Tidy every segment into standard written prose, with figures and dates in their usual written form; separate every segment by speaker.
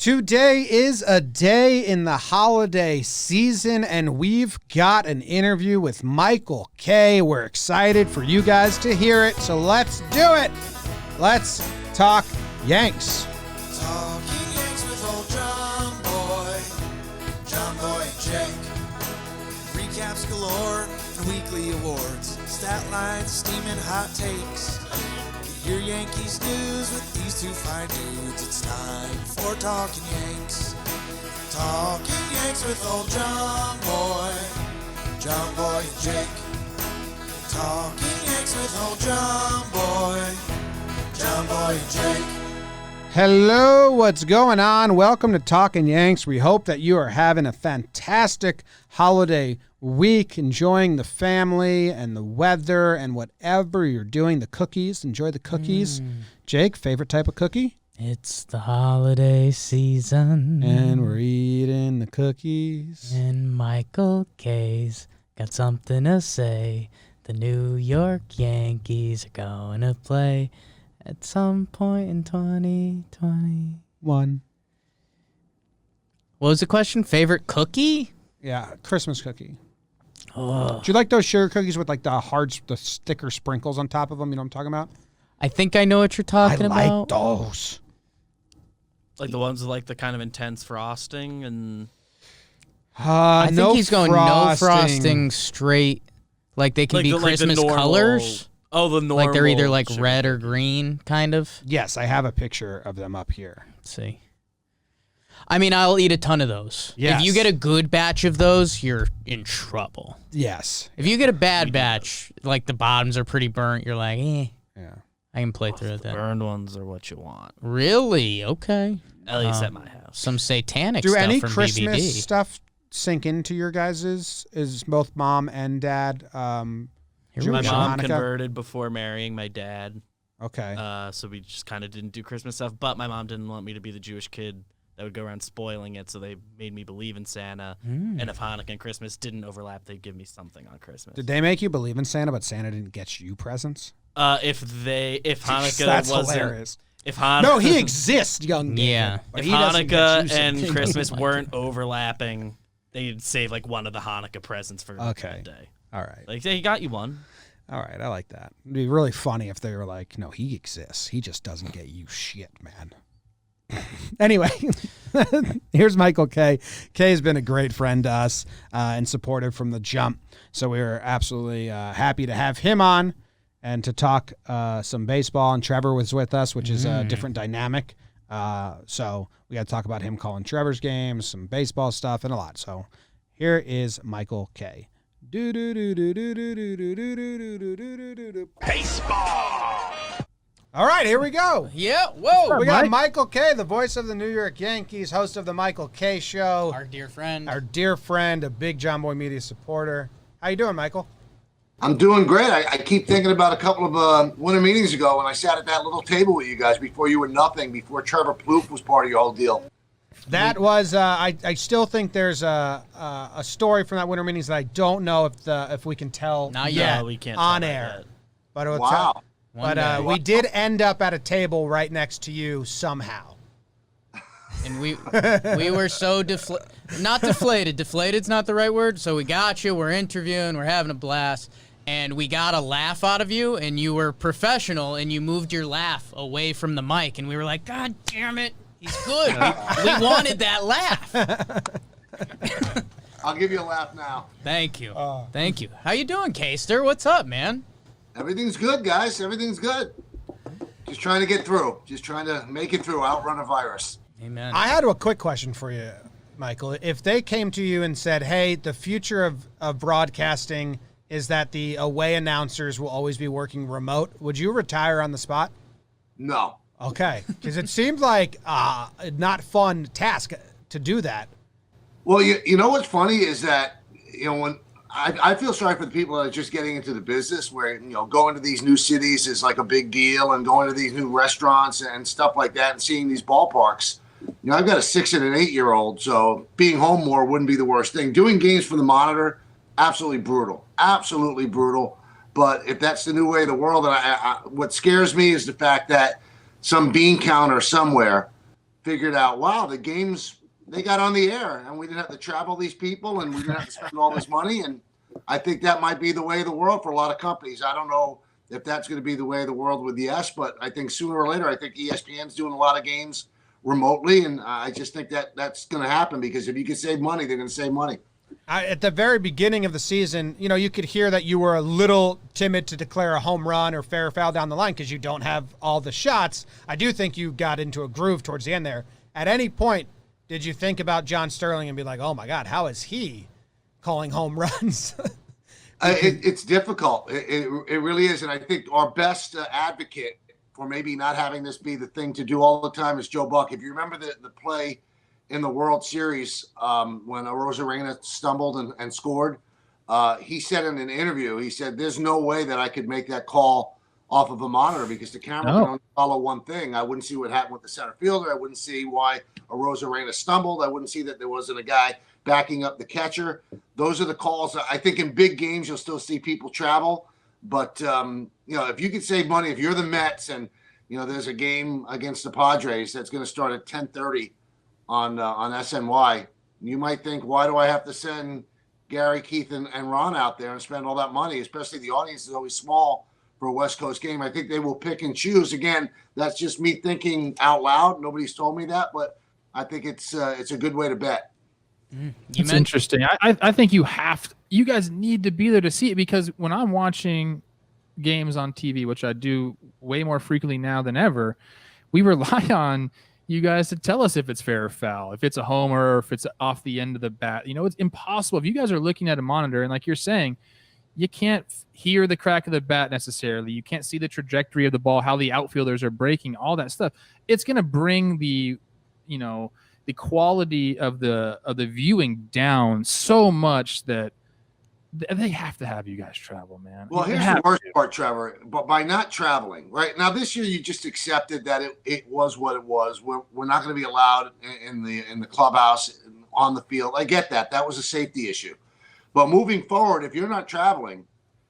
Speaker 1: Today is a day in the holiday season, and we've got an interview with Michael Kay. We're excited for you guys to hear it, so let's do it. Let's talk Yanks.
Speaker 2: Talking Yanks with old Jomboy and Jake. Recaps galore and weekly awards. Stat lines, steaming hot takes. Your Yankees news with these two fine dudes. It's time for Talkin' Yanks. Talkin' Yanks with old Jomboy and Jake. Talkin' Yanks with old Jomboy and Jake.
Speaker 1: Hello, what's going on? Welcome to Talkin' Yanks. We hope that you are having a fantastic holiday week, enjoying the family and the weather and whatever you're doing. The cookies, enjoy the cookies. Jake, favorite type of cookie?
Speaker 3: It's the holiday season.
Speaker 1: And we're eating the cookies.
Speaker 3: And Michael K's got something to say. The New York Yankees are going to play at some point in 2021. What was the question? Favorite cookie?
Speaker 1: Yeah, Christmas cookie.
Speaker 3: Oh.
Speaker 1: Do you like those sugar cookies with like the thicker sprinkles on top of them? You know what I'm talking about?
Speaker 3: I think I know what you're talking
Speaker 1: I
Speaker 3: about.
Speaker 1: like those.
Speaker 4: Like the ones with like the kind of intense frosting and...
Speaker 3: I
Speaker 1: no
Speaker 3: think he's going no frosting, straight. Like they can
Speaker 4: like
Speaker 3: be
Speaker 4: the
Speaker 3: Christmas
Speaker 4: normal
Speaker 3: colors.
Speaker 4: Oh, the normal.
Speaker 3: Like they're either like
Speaker 4: sugar
Speaker 3: red or
Speaker 4: cookie.
Speaker 3: green, kind of.
Speaker 1: Yes, I have a picture of them up here.
Speaker 3: Let's see. I mean, I'll eat a ton of those.
Speaker 1: Yes.
Speaker 3: If you get a good batch of those, you're in trouble.
Speaker 1: Yes.
Speaker 3: If you get a bad batch, like the bottoms are pretty burnt, you're like,
Speaker 1: Yeah.
Speaker 3: I can play through it then.
Speaker 4: Burned ones are what you want.
Speaker 3: Really? Okay.
Speaker 4: At least at my house.
Speaker 3: Some satanic
Speaker 1: Do
Speaker 3: stuff
Speaker 1: any
Speaker 3: from
Speaker 1: Christmas
Speaker 3: BBD.
Speaker 1: stuff sink into your guys's? Is both mom and dad
Speaker 3: Here
Speaker 1: Jewish
Speaker 4: My
Speaker 3: we go.
Speaker 4: mom
Speaker 1: Hanukkah?
Speaker 4: converted before marrying my dad,
Speaker 1: Okay.
Speaker 4: so we just kind of didn't do Christmas stuff. But my mom didn't want me to be the Jewish kid that would go around spoiling it, so they made me believe in Santa. And if Hanukkah and Christmas didn't overlap, they'd give me something on Christmas.
Speaker 1: Did they make you believe in Santa, but Santa didn't get you presents?
Speaker 4: If Hanukkah
Speaker 1: That's
Speaker 4: wasn't,
Speaker 1: hilarious.
Speaker 4: if Hanukkah,
Speaker 1: No, he exists, young David,
Speaker 3: Yeah.
Speaker 1: but
Speaker 4: if
Speaker 1: he doesn't get
Speaker 4: Hanukkah
Speaker 1: you some
Speaker 4: and
Speaker 1: things.
Speaker 4: Christmas weren't overlapping, they'd save like one of the Hanukkah presents for
Speaker 1: Okay.
Speaker 4: that day.
Speaker 1: All right.
Speaker 4: Like, he got you one.
Speaker 1: All right, I like that. It'd be really funny if they were like, no, he exists. He just doesn't get you shit, man. Anyway, here's Michael Kay. Kay has been a great friend to us and supportive from the jump. So we were absolutely happy to have him on and to talk some baseball. And Trevor was with us, which is a different dynamic. So we got to talk about him calling Trevor's games, some baseball stuff, and a lot. So here is Michael Kay. Baseball. All right, here we go.
Speaker 3: Yeah, whoa.
Speaker 1: We got Michael Kay, the voice of the New York Yankees, host of the Michael Kay Show.
Speaker 3: Our dear friend.
Speaker 1: Our dear friend, a big Jomboy Media supporter. How you doing, Michael?
Speaker 5: I'm doing great. I keep thinking about a couple of winter meetings ago when I sat at that little table with you guys before you were nothing, before Trevor Plouffe was part of your whole deal.
Speaker 1: That was, I still think there's a story from that winter meetings that I don't know if we can tell
Speaker 3: Not
Speaker 1: yet
Speaker 3: yet.
Speaker 4: We can't
Speaker 1: on
Speaker 4: tell that
Speaker 1: air.
Speaker 4: yet.
Speaker 1: But it's,
Speaker 5: Wow.
Speaker 1: we did end up at a table right next to you somehow.
Speaker 3: And we were so not deflated. Deflated's not the right word. So we got you. We're interviewing. We're having a blast. And we got a laugh out of you, and you were professional, and you moved your laugh away from the mic. And we were like, God damn it, he's good. we wanted that laugh.
Speaker 5: I'll give you a laugh now.
Speaker 3: Thank you. Thank you. How you doing, Kayster? What's up, man?
Speaker 5: Everything's good, guys. Everything's good. Just trying to get through. Just trying to make it through, outrun a virus.
Speaker 3: Amen.
Speaker 1: I had a quick question for you, Michael. If they came to you and said, hey, the future of broadcasting is that the away announcers will always be working remote, would you retire on the spot?
Speaker 5: No.
Speaker 1: Okay, because it seemed like a not fun task to do that.
Speaker 5: Well, you know what's funny is that, when I feel sorry for the people that are just getting into the business where, going to these new cities is like a big deal, and going to these new restaurants and stuff like that and seeing these ballparks. I've got a 6 and an 8-year-old, so being home more wouldn't be the worst thing. Doing games from the monitor, absolutely brutal. Absolutely brutal. But if that's the new way of the world, and what scares me is the fact that some bean counter somewhere figured out, wow, the games, they got on the air and we didn't have to travel these people and we didn't have to spend all this money. And I think that might be the way of the world for a lot of companies. I don't know if that's going to be the way of the world with yes, but I think sooner or later, I think ESPN's doing a lot of games remotely. And I just think that that's going to happen because if you can save money, they're going to save money.
Speaker 1: At the very beginning of the season, you could hear that you were a little timid to declare a home run or fair or foul down the line because you don't have all the shots. I do think you got into a groove towards the end there. At any point, did you think about John Sterling and be like, oh, my God, how is he calling home runs?
Speaker 5: It's difficult. It really is. And I think our best advocate for maybe not having this be the thing to do all the time is Joe Buck. If you remember the play in the World Series when Arozarena stumbled and scored, he said in an interview, he said, there's no way that I could make that call off of a monitor because the camera can only follow one thing. I wouldn't see what happened with the center fielder. I wouldn't see why Arozarena stumbled. I wouldn't see that there wasn't a guy backing up the catcher. Those are the calls. I think in big games, you'll still see people travel. But, if you could save money, if you're the Mets and, there's a game against the Padres that's going to start at 10:30 on SNY, you might think, why do I have to send Gary, Keith, and Ron out there and spend all that money, especially the audience is always small for a West Coast game. I think they will pick and choose. Again, that's just me thinking out loud. Nobody's told me that, but I think it's a good way to bet.
Speaker 6: It's interesting. I think you guys need to be there to see it because when I'm watching games on TV, which I do way more frequently now than ever, we rely on you guys to tell us if it's fair or foul, if it's a homer, or if it's off the end of the bat. It's impossible. If you guys are looking at a monitor and like you're saying, you can't hear the crack of the bat necessarily. You can't see the trajectory of the ball, how the outfielders are breaking, all that stuff. It's going to bring the quality of the viewing down so much that they have to have you guys travel, man.
Speaker 5: Well, here's the worst part, Trevor. But by not traveling, right now this year, you just accepted that it was what it was. We're not going to be allowed in the clubhouse on the field. I get that. That was a safety issue. But moving forward, if you're not traveling,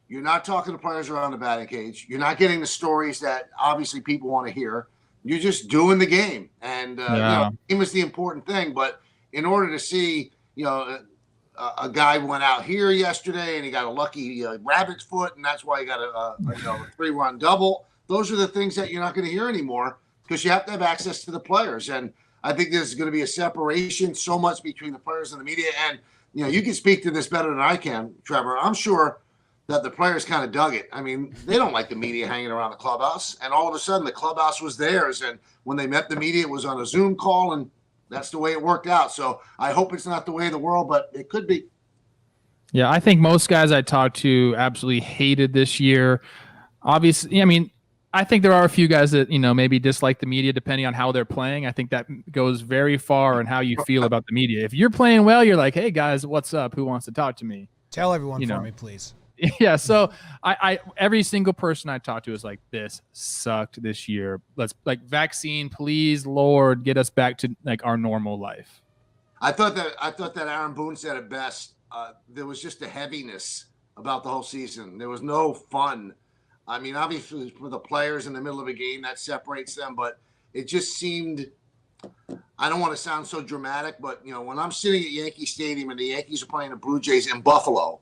Speaker 5: you're not talking to players around the batting cage. You're not getting the stories that obviously people want to hear. You're just doing the game, and the game is the important thing. But in order to see, a guy went out here yesterday and he got a lucky rabbit's foot, and that's why he got a 3-run double. Those are the things that you're not going to hear anymore because you have to have access to the players. And I think there's going to be a separation so much between the players and the media. And you can speak to this better than I can, Trevor. I'm sure that the players kind of dug it. I mean, they don't like the media hanging around the clubhouse. And all of a sudden, the clubhouse was theirs. And when they met the media, it was on a Zoom call, and that's the way it worked out. So I hope it's not the way of the world, but it could be.
Speaker 6: Yeah, I think most guys I talked to absolutely hated this year. Obviously, I think there are a few guys that, maybe dislike the media depending on how they're playing. I think that goes very far in how you feel about the media. If you're playing well, you're like, hey, guys, what's up? Who wants to talk to me?
Speaker 1: Tell everyone for me, please.
Speaker 6: Yeah, so I every single person I talked to is like, this sucked this year. Let's vaccine, please, Lord, get us back to our normal life.
Speaker 5: I thought that Aaron Boone said it best. There was just a heaviness about the whole season. There was no fun. I mean, obviously for the players in the middle of a game, that separates them, but it just seemed, I don't want to sound so dramatic, but when I'm sitting at Yankee Stadium and the Yankees are playing the Blue Jays in Buffalo,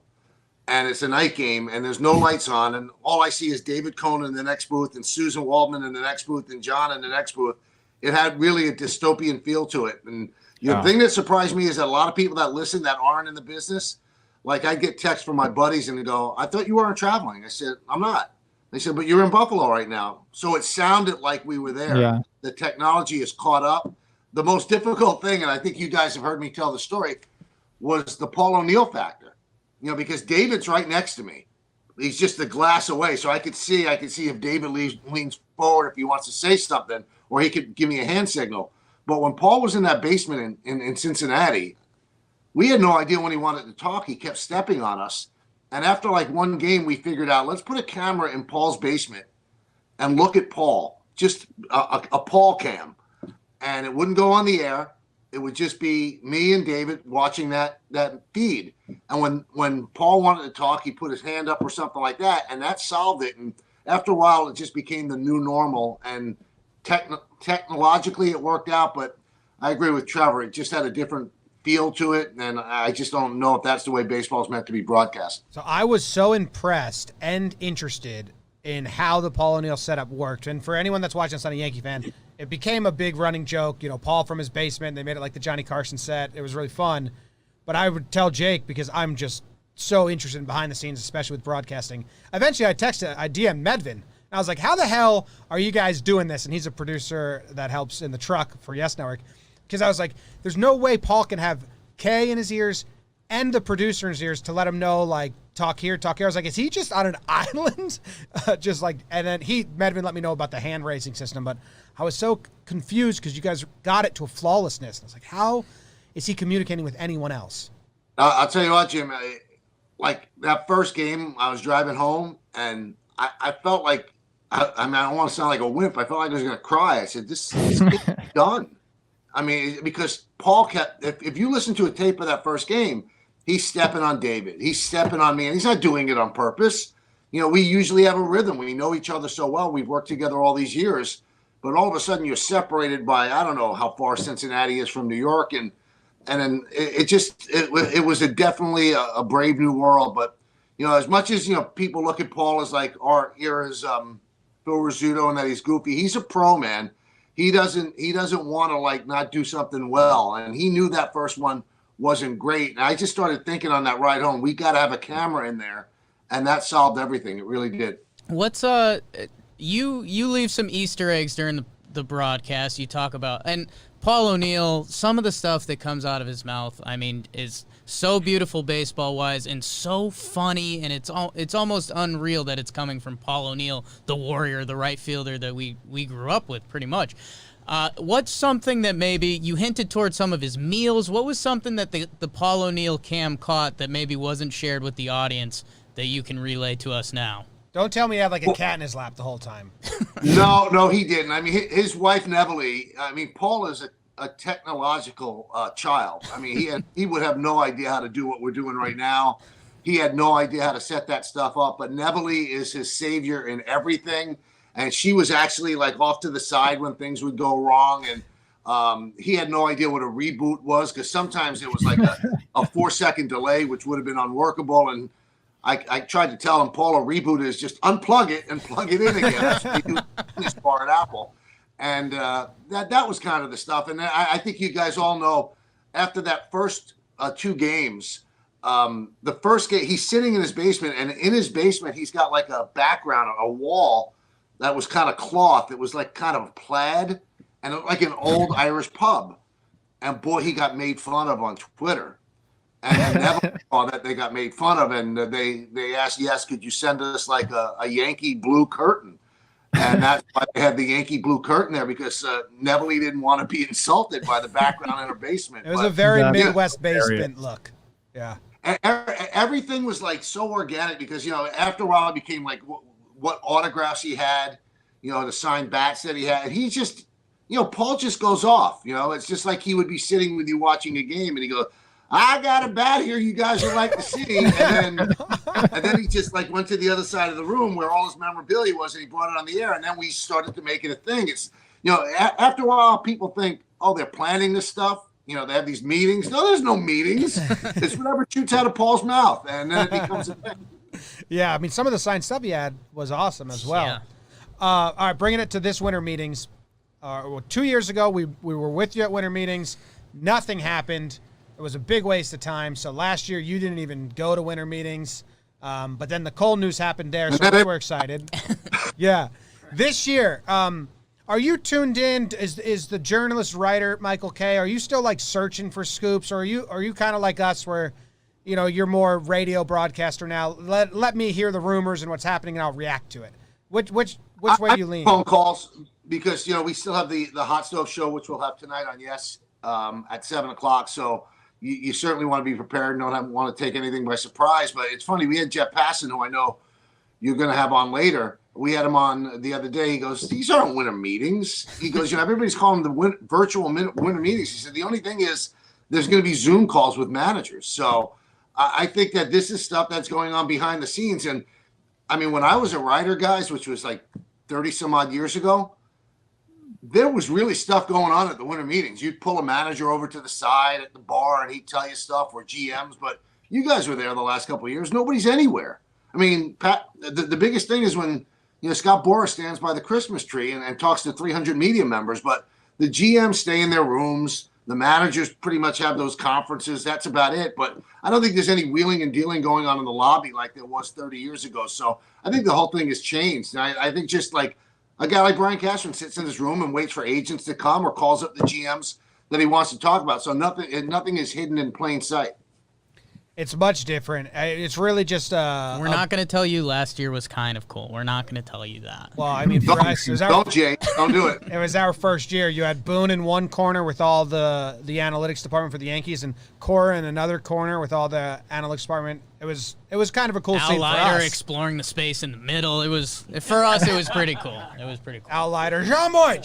Speaker 5: and it's a night game, and there's no lights on, and all I see is David Cohn in the next booth, and Susan Waldman in the next booth, and John in the next booth. It had really a dystopian feel to it. And the thing that surprised me is that a lot of people that listen that aren't in the business, like I get texts from my buddies, and they go, I thought you weren't traveling. I said, I'm not. They said, but you're in Buffalo right now. So it sounded like we were there. Yeah. The technology is caught up. The most difficult thing, and I think you guys have heard me tell the story, was the Paul O'Neill factor. Because David's right next to me. He's just a glass away. So I could see if David leans forward if he wants to say something, or he could give me a hand signal. But when Paul was in that basement in Cincinnati, we had no idea when he wanted to talk. He kept stepping on us. And after one game, we figured out, let's put a camera in Paul's basement and look at Paul, just a Paul cam. And it wouldn't go on the air. It would just be me and David watching that feed. And when Paul wanted to talk, he put his hand up or something like that, and that solved it. And after a while, it just became the new normal. And technologically, it worked out. But I agree with Trevor. It just had a different feel to it, and I just don't know if that's the way baseball is meant to be broadcast.
Speaker 1: So I was so impressed and interested in how the Paul O'Neill setup worked. And for anyone that's watching us on a Yankee fan, it became a big running joke. You know, Paul from his basement, they made it like the Johnny Carson set. It was really fun. But I would tell Jake, because I'm just so interested in behind the scenes, especially with broadcasting. Eventually I DM'd Medvin. I was like, how the hell are you guys doing this? And he's a producer that helps in the truck for Yes Network. Because I was like, there's no way Paul can have Kay in his ears and the producer in his ears to let him know, like, talk here, talk here. I was like, is he just on an island? Just like, and then Medvin let me know about the hand raising system, but I was so confused because you guys got it to a flawlessness. I was like, how is he communicating with anyone else?
Speaker 5: I'll tell you what, Jim, like that first game, I was driving home and I felt like, I mean, I don't want to sound like a wimp. I felt like I was going to cry. I said, this is done. I mean, because Paul kept, if you listen to a tape of that first game, he's stepping on David. He's stepping on me, and he's not doing it on purpose. You know, we usually have a rhythm. We know each other so well. We've worked together all these years. But all of a sudden, you're separated by, I don't know how far Cincinnati is from New York. And then it was definitely a brave new world. But, you know, as much as, you know, people look at Paul as like our era's Phil Rizzuto and that he's goofy, he's a pro, man. He doesn't want to like not do something well. And he knew that first one wasn't great. And I just started thinking on that ride home, we got to have a camera in there. And that solved everything. It really did.
Speaker 3: What's you leave some Easter eggs during the broadcast. You talk about, and Paul O'Neill, some of the stuff that comes out of his mouth, I mean, is so beautiful baseball wise and so funny, and it's almost unreal that it's coming from Paul O'Neill, the warrior, the right fielder that we grew up with pretty much. What's something that maybe you hinted towards some of his meals? What was something that the Paul O'Neill cam caught that maybe wasn't shared with the audience that you can relay to us now?
Speaker 1: Don't tell me he had like a cat in his lap the whole time.
Speaker 5: No, he didn't. I mean, his wife, Neville, I mean, Paul is a technological child. I mean, he would have no idea how to do what we're doing right now. He had no idea how to set that stuff up. But Neville is his savior in everything. And she was actually like off to the side when things would go wrong. And he had no idea what a reboot was, because sometimes it was like a 4-second delay, which would have been unworkable. And I tried to tell him, Paul, a reboot is just unplug it and plug it in again. That's what they do in this bar at Apple. And that was kind of the stuff. And I think you guys all know, after that first 2 games, the first game, he's sitting in his basement, and in his basement, he's got like a background, a wall that was kind of cloth. It was like kind of plaid and like an old Irish pub. And boy, he got made fun of on Twitter. And Neville saw that they got made fun of, and they asked, yes, could you send us like a Yankee blue curtain? And that's why they had the Yankee blue curtain there, because Neville didn't want to be insulted by the background in her basement.
Speaker 1: It was a very Midwest basement look. Yeah.
Speaker 5: And everything was like so organic, because, you know, after a while it became like what autographs he had, you know, the signed bats that he had. And he just, you know, Paul just goes off. You know, it's just like he would be sitting with you watching a game, and he goes, I got a bat here you guys would like to see. And then he just like went to the other side of the room where all his memorabilia was, and he brought it on the air. And then we started to make it a thing. It's, you know, after a while, people think, oh, they're planning this stuff. You know, they have these meetings. No, there's no meetings. It's whatever shoots out of Paul's mouth. And then it becomes a thing.
Speaker 1: Yeah, I mean, some of the signed stuff he had was awesome as well.
Speaker 3: Yeah.
Speaker 1: All right, bringing it to this winter meetings. 2 years ago, we were with you at winter meetings. Nothing happened. It was a big waste of time. So last year, you didn't even go to winter meetings. But then the Cole news happened there, so we were excited. Yeah. This year, are you tuned in? Is the journalist writer Michael Kay? Are you still like searching for scoops, or are you kind of like us, where, you know, you're more radio broadcaster now? Let me hear the rumors and what's happening, and I'll react to it. Which way do you lean?
Speaker 5: Phone calls, because, you know, we still have the Hot Stove Show, which we'll have tonight on Yes at 7:00. So you certainly want to be prepared. Don't want to take anything by surprise. But it's funny, we had Jeff Passan, who I know you're going to have on later. We had him on the other day. He goes, these aren't winter meetings. He goes, you know, everybody's calling them the virtual winter meetings. He said, the only thing is there's going to be Zoom calls with managers. So I think that this is stuff that's going on behind the scenes. And I mean, when I was a writer, guys, which was like 30 some odd years ago, there was really stuff going on at the winter meetings. You'd pull a manager over to the side at the bar and he'd tell you stuff, or GMs, but you guys were there the last couple of years. Nobody's anywhere. I mean, Pat, the biggest thing is when, Scott Boras stands by the Christmas tree and talks to 300 media members, but the GMs stay in their rooms. The managers pretty much have those conferences. That's about it. But I don't think there's any wheeling and dealing going on in the lobby like there was 30 years ago. So I think the whole thing has changed. And I think just like a guy like Brian Cashman sits in his room and waits for agents to come or calls up the GMs that he wants to talk about. So nothing is hidden in plain sight.
Speaker 1: It's much different. It's really just
Speaker 3: we're not going to tell you last year was kind of cool. We're not going to tell you that.
Speaker 1: Well, I mean, for us,
Speaker 5: don't do it.
Speaker 1: It was our first year. You had Boone in one corner with all the analytics department for the Yankees, and Cora in another corner with all the analytics department. It was kind of a cool scene for us.
Speaker 3: Exploring the space in the middle. It was, for us, it was pretty cool. It was pretty cool.
Speaker 1: Outlider, Jomboy.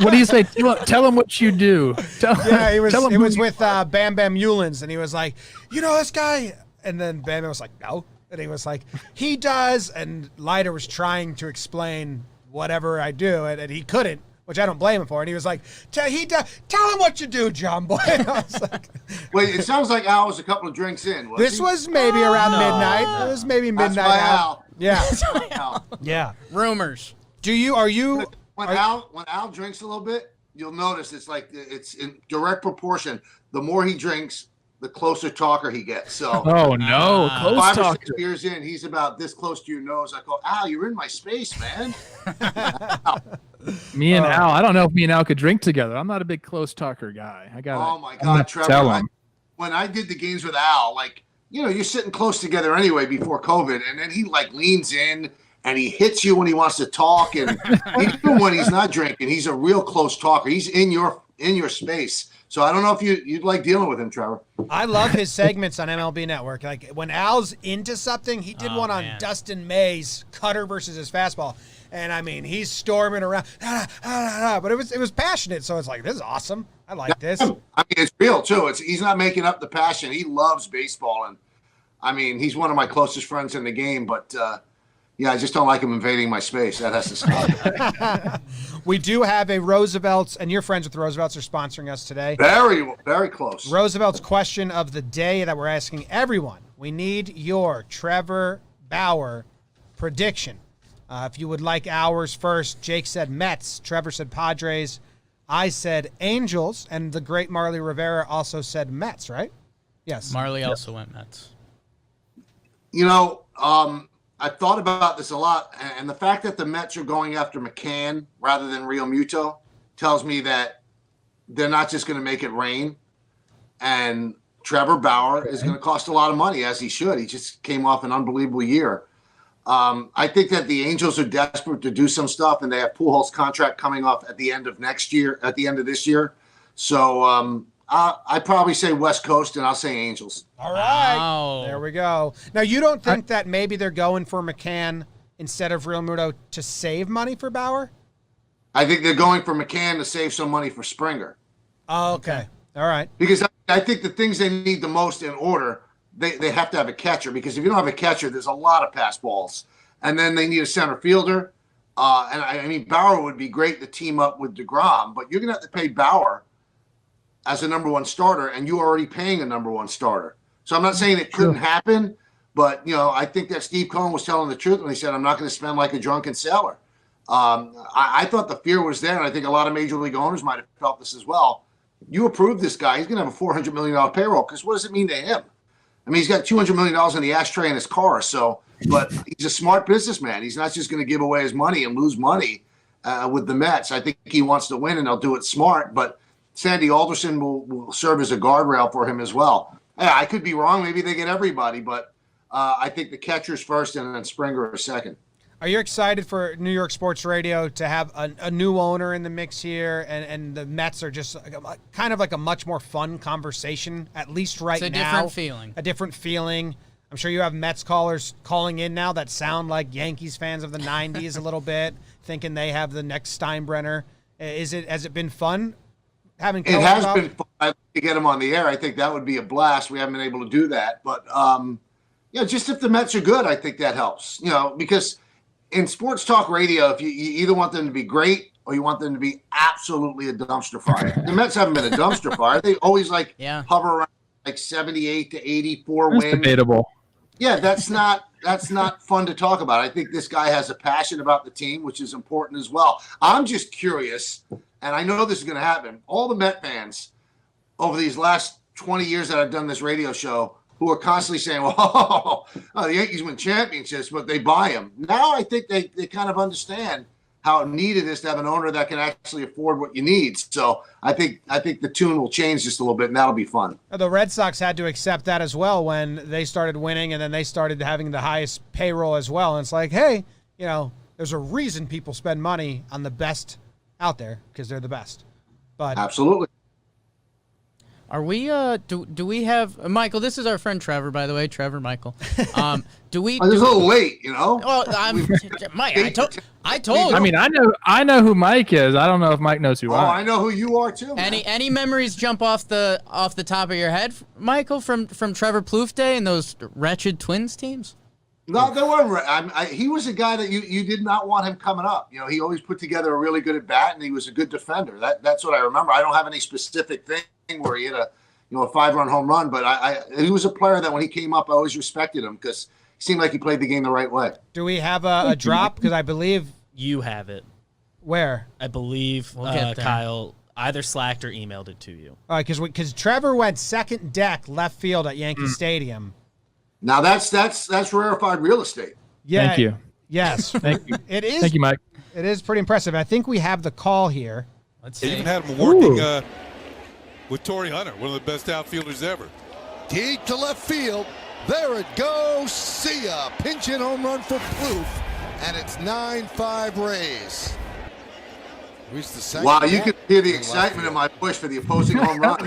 Speaker 6: What do you say? Tell him what you do.
Speaker 1: It was with Bam Bam Eulens, and he was like, this guy, and then Bam Bam was like, no, and he was like, he does, and Leiter was trying to explain whatever I do, and he couldn't, which I don't blame him for, and he was like, tell him what you do, Jomboy. I was like,
Speaker 5: wait, it sounds like Al was a couple of drinks in.
Speaker 1: This was maybe around midnight. It was maybe midnight.
Speaker 5: That's my Al.
Speaker 1: Yeah. Yeah.
Speaker 3: Rumors.
Speaker 5: When Al drinks a little bit, you'll notice it's in direct proportion. The more he drinks, the closer talker he gets. So,
Speaker 6: oh no, close
Speaker 5: 5
Speaker 6: talker.
Speaker 5: or 6 beers in, he's about this close to your nose. I go, Al, you're in my space, man.
Speaker 6: Me and Al, I don't know if me and Al could drink together. I'm not a big close talker guy.
Speaker 5: Oh my God, Trevor! When I did the games with Al, you're sitting close together anyway before COVID, and then he leans in. And he hits you when he wants to talk, and even when he's not drinking, he's a real close talker. He's in your space. So I don't know if you'd like dealing with him, Trevor.
Speaker 1: I love his segments on MLB Network. Like when Al's into something, he did one on Dustin May's cutter versus his fastball, and I mean he's storming around, but it was passionate. So it's like, this is awesome. I like this.
Speaker 5: I mean, it's real too. He's not making up the passion. He loves baseball, and I mean he's one of my closest friends in the game, but. Yeah, I just don't like him invading my space. That has to stop.
Speaker 1: We do have a Roosevelt's, and your friends with Roosevelt's are sponsoring us today.
Speaker 5: Very, very close.
Speaker 1: Roosevelt's question of the day that we're asking everyone. We need your Trevor Bauer prediction. If you would like ours first, Jake said Mets. Trevor said Padres. I said Angels. And the great Marley Rivera also said Mets, right? Yes.
Speaker 3: Marley also went Mets.
Speaker 5: I've thought about this a lot, and the fact that the Mets are going after McCann rather than Real Muto tells me that they're not just going to make it rain. And Trevor Bauer is going to cost a lot of money, as he should. He just came off an unbelievable year. I think that the Angels are desperate to do some stuff, and they have Pujols' contract coming off at the end of this year. So I'd probably say West Coast, and I'll say Angels.
Speaker 1: All right. Wow. There we go. Now, you don't think that maybe they're going for McCann instead of Real Muto to save money for Bauer?
Speaker 5: I think they're going for McCann to save some money for Springer.
Speaker 1: Oh, okay. All right.
Speaker 5: Because I think the things they need the most in order, they have to have a catcher. Because if you don't have a catcher, there's a lot of pass balls. And then they need a center fielder. And I mean, Bauer would be great to team up with DeGrom, but you're going to have to pay Bauer as a number one starter, and you're already paying a number one starter. So I'm not saying it couldn't happen, but, I think that Steve Cohen was telling the truth when he said, I'm not going to spend like a drunken sailor. I thought the fear was there, and I think a lot of major league owners might have felt this as well. You approve this guy, he's going to have a $400 million payroll, because what does it mean to him? I mean, he's got $200 million in the ashtray in his car, but he's a smart businessman. He's not just going to give away his money and lose money with the Mets. I think he wants to win, and they'll do it smart, but Sandy Alderson will serve as a guardrail for him as well. Yeah, I could be wrong. Maybe they get everybody, but I think the catcher's first and then Springer are second.
Speaker 1: Are you excited for New York Sports Radio to have a new owner in the mix here, and the Mets are just kind of like a much more fun conversation, at least right now?
Speaker 3: It's a different feeling.
Speaker 1: A different feeling. I'm sure you have Mets callers calling in now that sound like Yankees fans of the 90s a little bit, thinking they have the next Steinbrenner. Has it been fun? It
Speaker 5: has been fun to get him on the air. I think that would be a blast. We haven't been able to do that. But, just if the Mets are good, I think that helps. Because in sports talk radio, if you either want them to be great or you want them to be absolutely a dumpster fire. The Mets haven't been a dumpster fire. They always hover around 78 to 84
Speaker 6: That's
Speaker 5: wins.
Speaker 6: debatable.
Speaker 5: Yeah, that's not fun to talk about. I think this guy has a passion about the team, which is important as well. I'm just curious, and I know this is going to happen. All the Met fans over these last 20 years that I've done this radio show who are constantly saying, well, the Yankees win championships, but they buy them. Now I think they kind of understand how needed it is to have an owner that can actually afford what you need. So I think the tune will change just a little bit, and that'll be fun.
Speaker 1: The Red Sox had to accept that as well when they started winning, and then they started having the highest payroll as well. And it's like, hey, there's a reason people spend money on the best out there because they're the best. But
Speaker 5: absolutely.
Speaker 3: Are we? Do we have Michael? This is our friend Trevor, by the way. Trevor, Michael. Do we?
Speaker 5: I was a little late,
Speaker 3: Well, Mike. I told.
Speaker 6: I mean, I know who Mike is. I don't know if Mike knows who I am.
Speaker 5: I know who you are too. Man.
Speaker 3: Any memories jump off the top of your head, Michael, from Trevor Plouffe Day and those wretched Twins teams?
Speaker 5: No, there weren't. He was a guy that you did not want him coming up. He always put together a really good at bat, and he was a good defender. That's what I remember. I don't have any specific thing where he hit a 5-run home run, but he was a player that when he came up, I always respected him because he seemed like he played the game the right way.
Speaker 1: Do we have a drop? Because I believe
Speaker 4: you have it.
Speaker 1: Where?
Speaker 4: I believe Kyle either slacked or emailed it to you.
Speaker 1: All right, because Trevor went second deck left field at Yankee Stadium.
Speaker 5: Now that's rarefied real estate.
Speaker 1: Yeah.
Speaker 6: Thank you.
Speaker 1: Yes.
Speaker 6: Thank you.
Speaker 1: It is.
Speaker 6: Thank you, Mike.
Speaker 1: It is pretty impressive. I think we have the call here.
Speaker 3: Let's see.
Speaker 7: They even had him working with Torrey Hunter, one of the best outfielders ever.
Speaker 8: Deep to left field. There it goes. See ya. Pinch hit home run for Plouffe. And it's 9-5 Rays. Reached the second.
Speaker 5: Wow, you could hear the excitement in my voice for the opposing home run.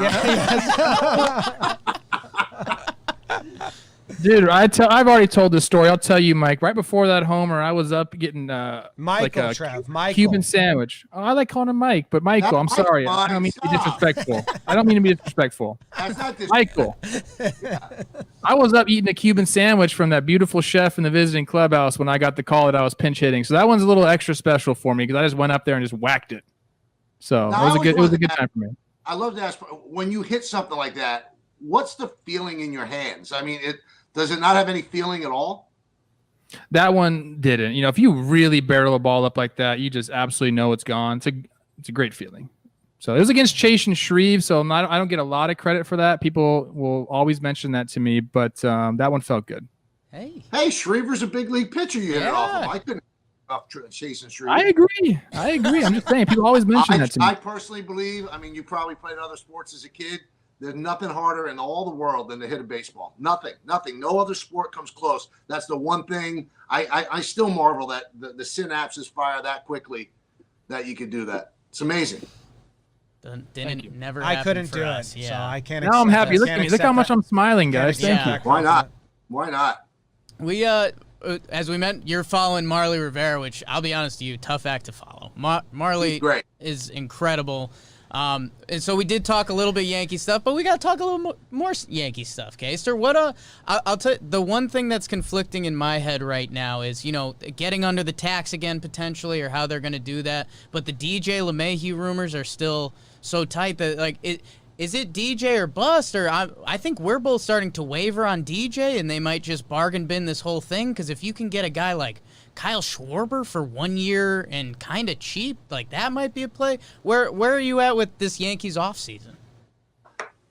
Speaker 6: Dude, I've already told this story. I'll tell you, Mike. Right before that homer, I was up getting
Speaker 1: Michael.
Speaker 6: Cuban sandwich. Oh, I like calling him Mike, but Michael, I'm sorry. I don't mean to be disrespectful.
Speaker 5: That's not this.
Speaker 6: Michael. I was up eating a Cuban sandwich from that beautiful chef in the visiting clubhouse when I got the call that I was pinch hitting. So that one's a little extra special for me because I just went up there and just whacked it. So it was a good time for me.
Speaker 5: I love to ask, when you hit something like that, what's the feeling in your hands? I mean, does it not have any feeling at all?
Speaker 6: That one didn't. If you really barrel a ball up like that, you just absolutely know it's gone. It's a great feeling. So it was against Chase and Shreve, so I don't get a lot of credit for that. People will always mention that to me, but that one felt good.
Speaker 3: Hey,
Speaker 5: Shriver's a big league pitcher. You hit it off him. I couldn't off Chase and Shreve.
Speaker 6: I agree. I'm just saying. People always mention that to me.
Speaker 5: I personally believe. I mean, you probably played other sports as a kid. There's nothing harder in all the world than to hit a baseball. Nothing. No other sport comes close. That's the one thing I still marvel that the synapses fire that quickly that you could do that. It's amazing.
Speaker 3: Never.
Speaker 1: I couldn't
Speaker 3: for
Speaker 1: do
Speaker 3: us.
Speaker 1: it,
Speaker 3: Yeah.
Speaker 1: so I can't.
Speaker 6: Now I'm happy. Look at me. Look how much I'm smiling, guys. Thank you.
Speaker 5: Why not? Why not?
Speaker 3: We as we meant, you're following Marley Rivera, which I'll be honest with you, tough act to follow. Marley is incredible. And so we did talk a little bit Yankee stuff, but we got to talk a little more Yankee stuff, Kayster. I'll tell you, the one thing that's conflicting in my head right now is, getting under the tax again potentially, or how they're going to do that. But the DJ LeMahieu rumors are still so tight that is it DJ or bust? Or I think we're both starting to waver on DJ, and they might just bargain bin this whole thing. Because if you can get a guy like Kyle Schwarber for 1 year and kind of cheap, that might be a play. Where are you at with this Yankees offseason?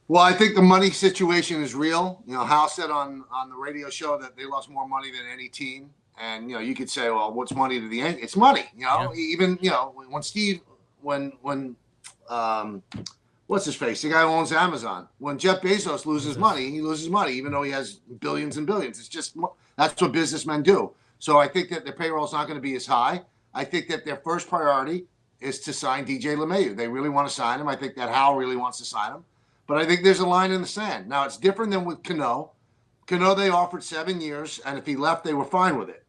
Speaker 5: Well, I think the money situation is real. Hal said on the radio show that they lost more money than any team. And, you could say, well, what's money to the Yankees? It's money. Even, when what's his face? The guy who owns Amazon. When Jeff Bezos loses money, he loses money, even though he has billions and billions. It's just, that's what businessmen do. So I think that the payroll is not going to be as high. I think that their first priority is to sign DJ LeMahieu. They really want to sign him. I think that Hal really wants to sign him. But I think there's a line in the sand. Now, it's different than with Cano. Cano, they offered 7 years, and if he left, they were fine with it.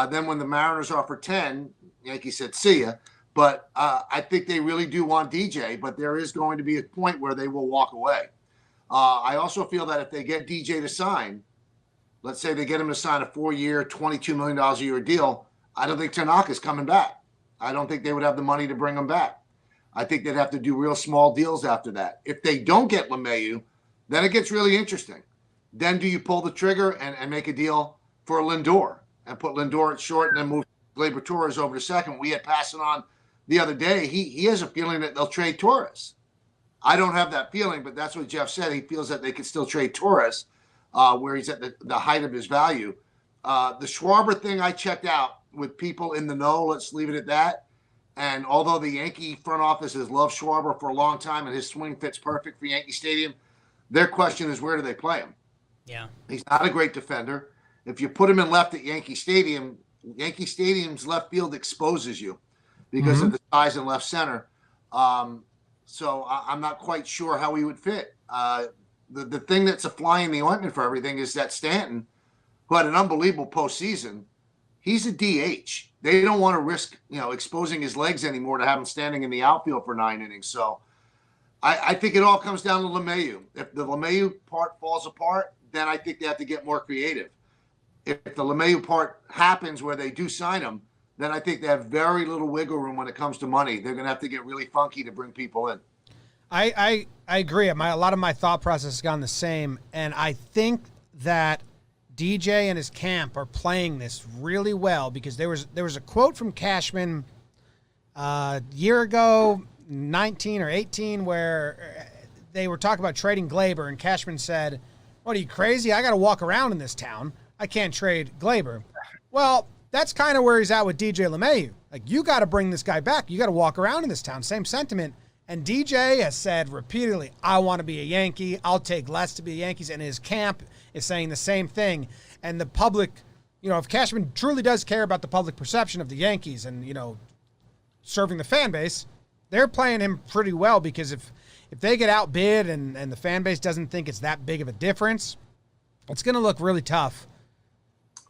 Speaker 5: Then when the Mariners offered 10, Yankees said, see ya. But I think they really do want DJ, but there is going to be a point where they will walk away. I also feel that if they get DJ to sign, let's say they get him to sign a 4-year, $22 million a year deal, I don't think Tanaka's coming back. I don't think they would have the money to bring him back. I think they'd have to do real small deals after that. If they don't get LeMahieu, then it gets really interesting. Then do you pull the trigger and make a deal for Lindor and put Lindor at short and then move Gleyber Torres over to second? We had passing on the other day. He has a feeling that they'll trade Torres. I don't have that feeling, but that's what Jeff said. He feels that they could still trade Torres where he's at the height of his value. The Schwarber thing I checked out with people in the know. Let's leave it at that. And although the Yankee front office has loved Schwarber for a long time and his swing fits perfect for Yankee Stadium, their question is, where do they play him?
Speaker 3: Yeah.
Speaker 5: He's not a great defender. If you put him in left at Yankee Stadium, Yankee Stadium's left field exposes you because of the size in left center. So I'm not quite sure how he would fit. The thing that's a fly in the ointment for everything is that Stanton, who had an unbelievable postseason, he's a DH. They don't want to risk, exposing his legs anymore to have him standing in the outfield for 9 innings. So I think it all comes down to LeMahieu. If the LeMahieu part falls apart, then I think they have to get more creative. If the LeMahieu part happens where they do sign him, then I think they have very little wiggle room when it comes to money. They're going to have to get really funky to bring people in.
Speaker 1: I agree. A lot of my thought process has gone the same, and I think that DJ and his camp are playing this really well because there was a quote from Cashman a year ago, 19 or 18, where they were talking about trading Gleyber, and Cashman said, "What, are you crazy? I got to walk around in this town. I can't trade Gleyber." Well, that's kind of where he's at with DJ LeMahieu. Like, you got to bring this guy back. You got to walk around in this town. Same sentiment. And DJ has said repeatedly, I want to be a Yankee. I'll take less to be a Yankees. And his camp is saying the same thing. And the public, if Cashman truly does care about the public perception of the Yankees and, serving the fan base, they're playing him pretty well because if they get outbid and the fan base doesn't think it's that big of a difference, it's going to look really tough.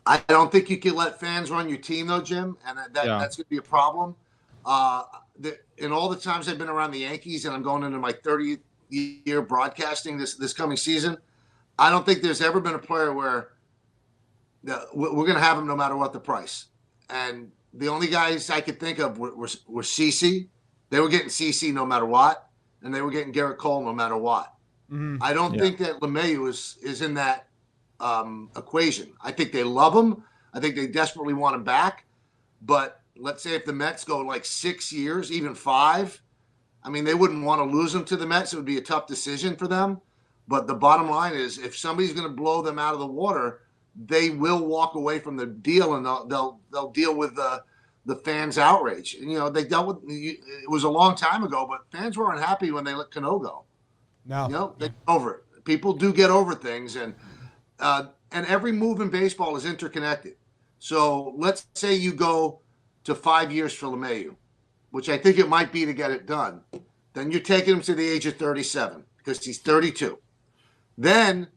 Speaker 5: I don't think you can let fans run your team, though, Jim, and that's going to be a problem. In all the times I've been around the Yankees, and I'm going into my 30th year broadcasting this coming season, I don't think there's ever been a player where we're going to have him no matter what the price. And the only guys I could think of were CeCe. They were getting CeCe no matter what, and they were getting Garrett Cole no matter what. Mm-hmm. I don't think that LeMahieu is in that equation. I think they love him. I think they desperately want him back. But let's say if the Mets go like 6 years, even 5, they wouldn't want to lose him to the Mets. It would be a tough decision for them. But the bottom line is, if somebody's going to blow them out of the water, they will walk away from the deal, and they'll deal with the fans' outrage. And they dealt with it was a long time ago, but fans weren't happy when they let Cano go. No, they get over it. People do get over things, and every move in baseball is interconnected. So let's say you go to 5 years for LeMahieu, which I think it might be to get it done. Then you're taking him to the age of 37 because he's 32. Then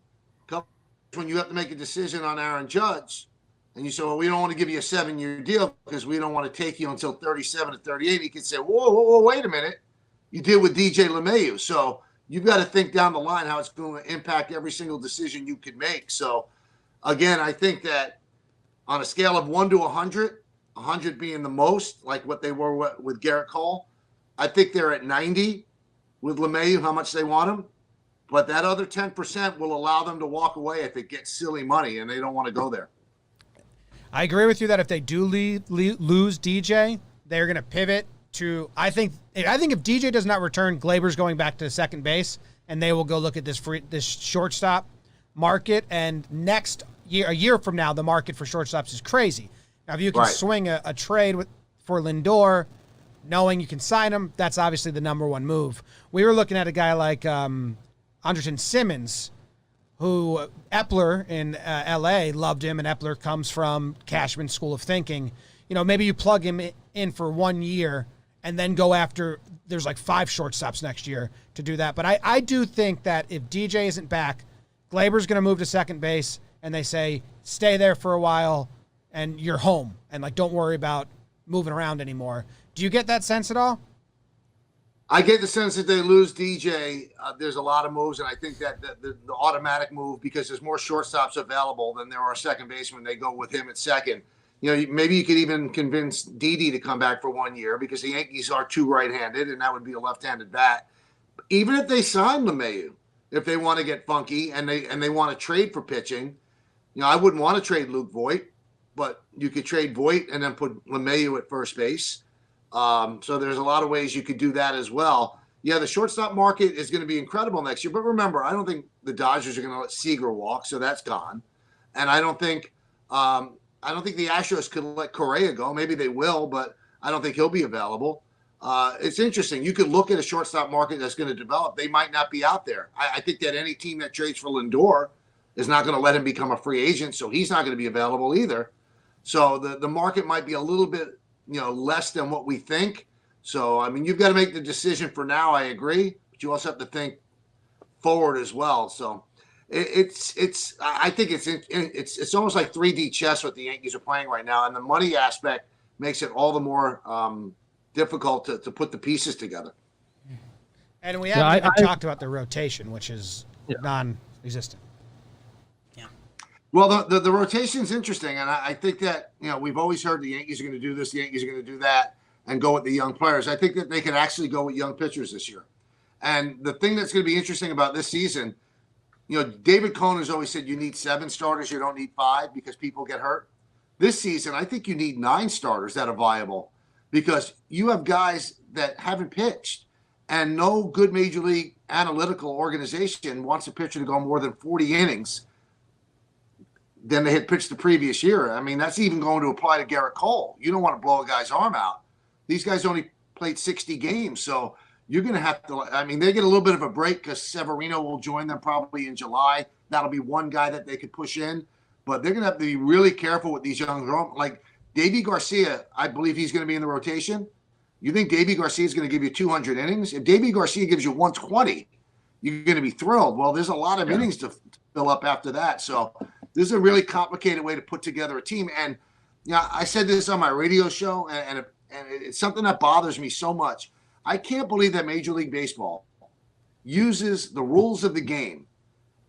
Speaker 5: when you have to make a decision on Aaron Judge, and you say, well, we don't want to give you a 7-year deal because we don't want to take you until 37 to 38. He could say, whoa, wait a minute. You deal with DJ LeMahieu. So you've got to think down the line how it's going to impact every single decision you could make. So, again, I think that on a scale of 1 to 100, 100 being the most, like what they were with Garrett Cole, I think they're at 90 with LeMahieu, how much they want him. But that other 10% will allow them to walk away if it gets silly money and they don't want to go there.
Speaker 1: I agree with you that if they do lose DJ, they're going to pivot to. I think if DJ does not return, Gleyber's going back to second base, and they will go look at this shortstop market. And next year, a year from now, the market for shortstops is crazy. Now, if you can swing a trade for Lindor, knowing you can sign him, that's obviously the number one move. We were looking at a guy like Andrelton Simmons, who Epler in L.A. loved him, and Epler comes from Cashman's school of thinking. Maybe you plug him in for 1 year and then go after – there's like 5 shortstops next year to do that. But I do think that if DJ isn't back, Gleyber's going to move to second base, and they say, stay there for a while, and you're home. And, don't worry about moving around anymore. Do you get that sense at all?
Speaker 5: I get the sense that they lose DJ. There's a lot of moves, and I think that the automatic move, because there's more shortstops available than there are second basemen, they go with him at second. Maybe you could even convince Didi to come back for 1 year because the Yankees are too right-handed, and that would be a left-handed bat. Even if they sign LeMahieu, if they want to get funky and they want to trade for pitching, I wouldn't want to trade Luke Voit, but you could trade Voit and then put LeMahieu at first base. So there's a lot of ways you could do that as well. Yeah, the shortstop market is going to be incredible next year. But remember, I don't think the Dodgers are going to let Seager walk, so that's gone. And I don't think the Astros could let Correa go. Maybe they will, but I don't think he'll be available. It's interesting. You could look at a shortstop market that's going to develop. They might not be out there. I think that any team that trades for Lindor is not going to let him become a free agent, so he's not going to be available either. So the market might be a little bit less than what we think. So, I mean, you've got to make the decision for now. I agree, but you also have to think forward as well. So I think it's almost like 3D chess what the Yankees are playing right now. And the money aspect makes it all the more difficult to put the pieces together.
Speaker 1: And we haven't even talked about the rotation, which is non-existent.
Speaker 5: Well, the rotation is interesting, and I think that we've always heard the Yankees are going to do this, the Yankees are going to do that, and go with the young players. I think that they could actually go with young pitchers this year. And the thing that's going to be interesting about this season, David Cohn has always said you need 7 starters, you don't need 5 because people get hurt. This season, I think you need 9 starters that are viable because you have guys that haven't pitched, and no good major league analytical organization wants a pitcher to go more than 40 innings than they had pitched the previous year. I mean, that's even going to apply to Garrett Cole. You don't want to blow a guy's arm out. These guys only played 60 games, so you're going to have to – I mean, they get a little bit of a break because Severino will join them probably in July. That'll be one guy that they could push in. But they're going to have to be really careful with these young – like Davy Garcia, I believe he's going to be in the rotation. You think Davy Garcia is going to give you 200 innings? If Davy Garcia gives you 120, you're going to be thrilled. Well, there's a lot of innings to fill up after that. So this is a really complicated way to put together a team. And I said this on my radio show, and it's something that bothers me so much. I can't believe that Major League Baseball uses the rules of the game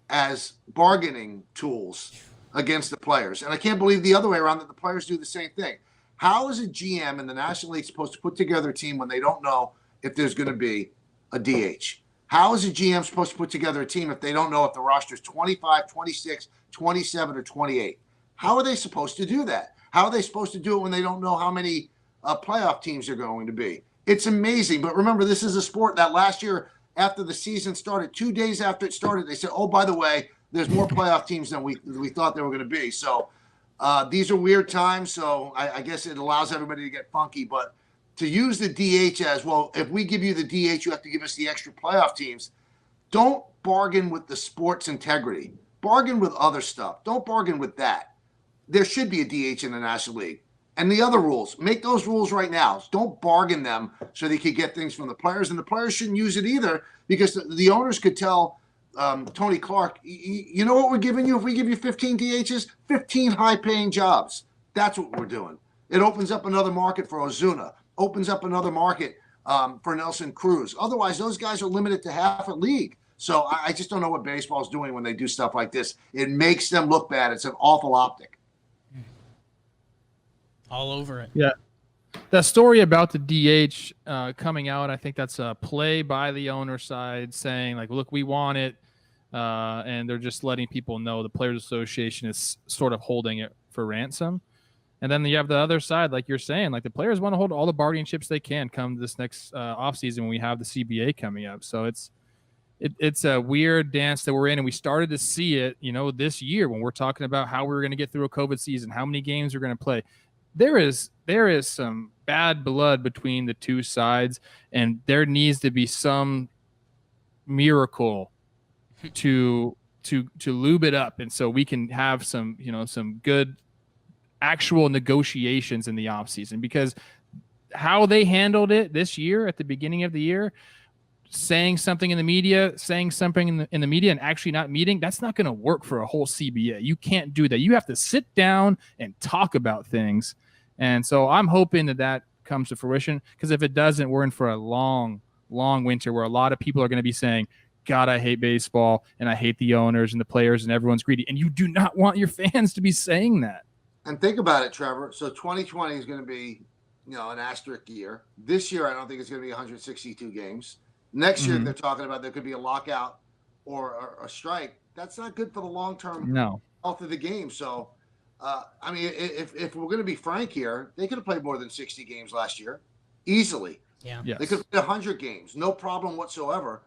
Speaker 5: as bargaining tools against the players. And I can't believe the other way around that the players do the same thing. How is a GM in the National League supposed to put together a team when they don't know if there's going to be a DH? How is a GM supposed to put together a team if they don't know if the roster is 25, 26, 27, or 28? How are they supposed to do that? How are they supposed to do it when they don't know how many playoff teams are going to be? It's amazing. But remember, this is a sport that last year, after the season started, 2 days after it started, they said, oh, by the way, there's more playoff teams than we thought there were going to be. So these are weird times. So I guess it allows everybody to get funky. But to use the DH as, well, if we give you the DH, you have to give us the extra playoff teams. Don't bargain with the sport's integrity. Bargain with other stuff. Don't bargain with that. There should be a DH in the National League. And the other rules, make those rules right now. Don't bargain them so they could get things from the players. And the players shouldn't use it either because the owners could tell Tony Clark, you know what we're giving you if we give you 15 DHs? 15 high-paying jobs. That's what we're doing. It opens up another market for Ozuna, opens up another market for Nelson Cruz. Otherwise, those guys are limited to half a league. So I just don't know what baseball's doing when they do stuff like this. It makes them look bad. It's an awful optic.
Speaker 3: All over it.
Speaker 6: Yeah. That story about the DH coming out, I think that's a play by the owner side saying, like, look, we want it. And they're just letting people know the Players Association is sort of holding it for ransom. And then you have the other side, like you're saying, like the players want to hold all the bargaining chips they can come this next offseason when we have the CBA coming up. So it's a weird dance that we're in. And we started to see it, this year when we're talking about how we were going to get through a COVID season, how many games we're going to play. There is some bad blood between the two sides, and there needs to be some miracle to lube it up, and so we can have some good actual negotiations in the offseason. Because how they handled it this year at the beginning of the year, saying something in the media, and actually not meeting, that's not going to work for a whole CBA. You can't do that. You have to sit down and talk about things. And so I'm hoping that comes to fruition, because if it doesn't, we're in for a long, long winter where a lot of people are going to be saying, God, I hate baseball, and I hate the owners and the players, and everyone's greedy. And you do not want your fans to be saying that.
Speaker 5: And think about it, Trevor. So 2020 is going to be, an asterisk year. This year, I don't think it's going to be 162 games. Next year, they're talking about there could be a lockout or a strike. That's not good for the long-term health of the game. So, if we're going to be frank here, they could have played more than 60 games last year, easily.
Speaker 3: Yeah,
Speaker 5: They could have played 100 games, no problem whatsoever.